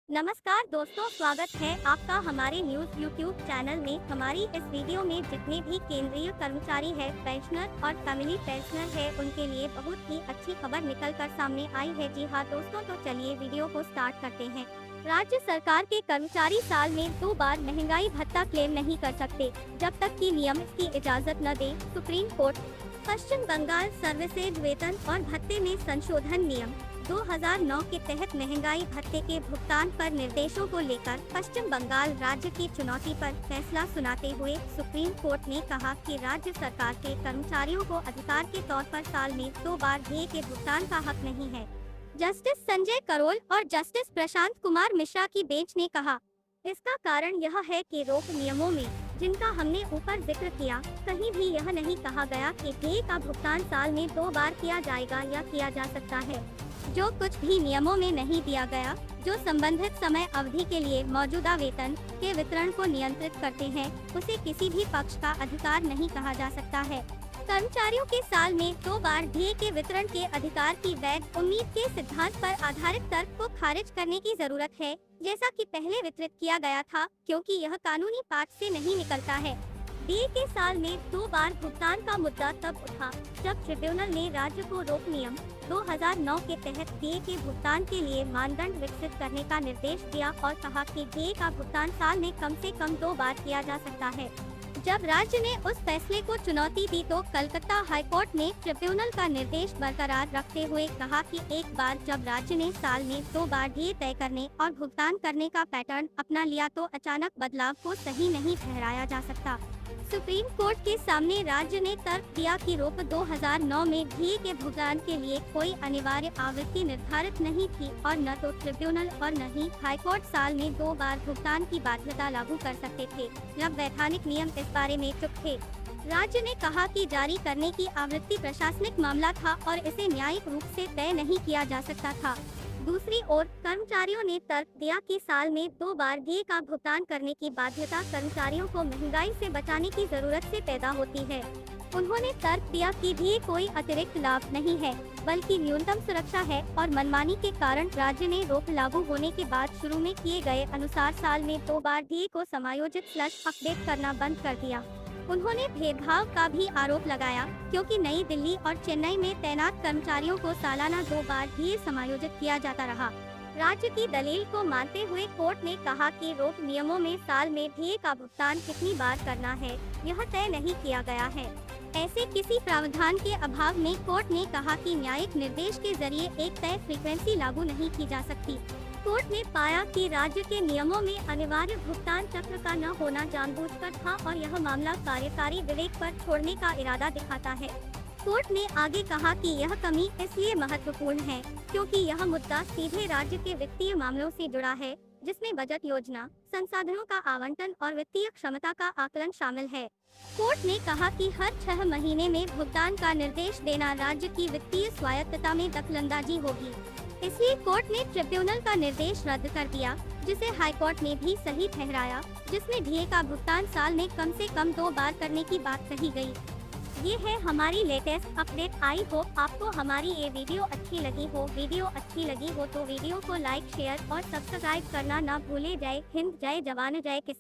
नमस्कार दोस्तों, स्वागत है आपका हमारे न्यूज यूट्यूब चैनल में। हमारी इस वीडियो में जितने भी केंद्रीय कर्मचारी है, पेंशनर और फैमिली पेंशनर है, उनके लिए बहुत ही अच्छी खबर निकल कर सामने आई है। जी हाँ दोस्तों, तो चलिए वीडियो को स्टार्ट करते हैं। राज्य सरकार के कर्मचारी साल में 2 बार महंगाई भत्ता क्लेम नहीं कर सकते जब तक कि नियम की इजाजत न दे। Supreme court. Paschim Bangal services वेतन और भत्ते में संशोधन नियम 2009 के तहत महंगाई भत्ते के भुगतान पर निर्देशों को लेकर पश्चिम बंगाल राज्य की चुनौती पर फैसला सुनाते हुए सुप्रीम कोर्ट ने कहा कि राज्य सरकार के कर्मचारियों को अधिकार के तौर पर साल में 2 बार डीए के भुगतान का हक नहीं है। जस्टिस संजय करोल और जस्टिस प्रशांत कुमार मिश्रा की बेंच ने कहा, इसका कारण यह है कि रोक नियमों में, जिनका हमने ऊपर जिक्र किया, कहीं भी यह नहीं कहा गया कि डीए का भुगतान साल में 2 बार किया जाएगा या किया जा सकता है। जो कुछ भी नियमों में नहीं दिया गया, जो संबंधित समय अवधि के लिए मौजूदा वेतन के वितरण को नियंत्रित करते हैं, उसे किसी भी पक्ष का अधिकार नहीं कहा जा सकता है। कर्मचारियों के साल में 2 बार डीए के वितरण के अधिकार की वैध उम्मीद के सिद्धांत पर आधारित तर्क को खारिज करने की जरूरत है, जैसा कि पहले वितरित किया गया था, क्योंकि यह कानूनी पाठ से नहीं निकलता है। डीए के साल में 2 बार भुगतान का मुद्दा तब उठा जब ट्रिब्यूनल ने राज्य को रोक नियम 2009 के तहत डीए के भुगतान के लिए मानदंड विकसित करने का निर्देश दिया और कहा कि डीए का भुगतान साल में कम से कम 2 बार किया जा सकता है। जब राज्य ने उस फैसले को चुनौती दी तो कलकत्ता हाईकोर्ट ने ट्रिब्यूनल का निर्देश बरकरार रखते हुए कहा कि एक बार जब राज्य ने साल में 2 बार डीए तय करने और भुगतान करने का पैटर्न अपना लिया तो अचानक बदलाव को सही नहीं ठहराया जा सकता। सुप्रीम कोर्ट के सामने राज्य ने तर्क दिया कि रोक 2009 में डीए के भुगतान के लिए कोई अनिवार्य आवृत्ति निर्धारित नहीं थी और न तो ट्रिब्यूनल और न ही हाईकोर्ट साल में 2 बार भुगतान की बाध्यता लागू कर सकते थे, जब वैधानिक नियम इस बारे में चुप थे। राज्य ने कहा कि जारी करने की आवृत्ति प्रशासनिक मामला था और इसे न्यायिक रूप से तय नहीं किया जा सकता था। दूसरी ओर कर्मचारियों ने तर्क दिया कि साल में 2 बार डीए का भुगतान करने की बाध्यता कर्मचारियों को महंगाई से बचाने की जरूरत से पैदा होती है। उन्होंने तर्क दिया कि डीए कोई अतिरिक्त लाभ नहीं है, बल्कि न्यूनतम सुरक्षा है और मनमानी के कारण राज्य ने रोक लागू होने के बाद शुरू में किए गए अनुसार साल में 2 बार डीए को समायोजित स्लैश अपडेट करना बंद कर दिया। उन्होंने भेदभाव का भी आरोप लगाया, क्योंकि नई दिल्ली और चेन्नई में तैनात कर्मचारियों को सालाना 2 बार डीए समायोजित किया जाता रहा। राज्य की दलील को मानते हुए कोर्ट ने कहा कि रोक नियमों में साल में डीए का भुगतान कितनी बार करना है, यह तय नहीं किया गया है। ऐसे किसी प्रावधान के अभाव में कोर्ट ने कहा कि न्यायिक निर्देश के जरिए एक तय फ्रीक्वेंसी लागू नहीं की जा सकती। कोर्ट ने पाया कि राज्य के नियमों में अनिवार्य भुगतान चक्र का न होना जानबूझकर था और यह मामला कार्यकारी विवेक पर छोड़ने का इरादा दिखाता है। कोर्ट ने आगे कहा कि यह कमी इसलिए महत्वपूर्ण है क्योंकि यह मुद्दा सीधे राज्य के वित्तीय मामलों से जुड़ा है, जिसमें बजट योजना, संसाधनों का आवंटन और वित्तीय क्षमता का आकलन शामिल है। कोर्ट ने कहा कि हर 6 महीने में भुगतान का निर्देश देना राज्य की वित्तीय स्वायत्तता में दखलंदाजी होगी। इसलिए कोर्ट ने ट्रिब्यूनल का निर्देश रद्द कर दिया, जिसे हाईकोर्ट ने भी सही ठहराया, जिसमें डीए का भुगतान साल में कम से कम 2 बार करने की बात कही गई। ये है हमारी लेटेस्ट अपडेट। आई होप आपको हमारी ये वीडियो अच्छी लगी हो। वीडियो अच्छी लगी हो तो वीडियो को लाइक, शेयर और सब्सक्राइब करना ना भूले। जय हिंद, जय जवान, जय किसान।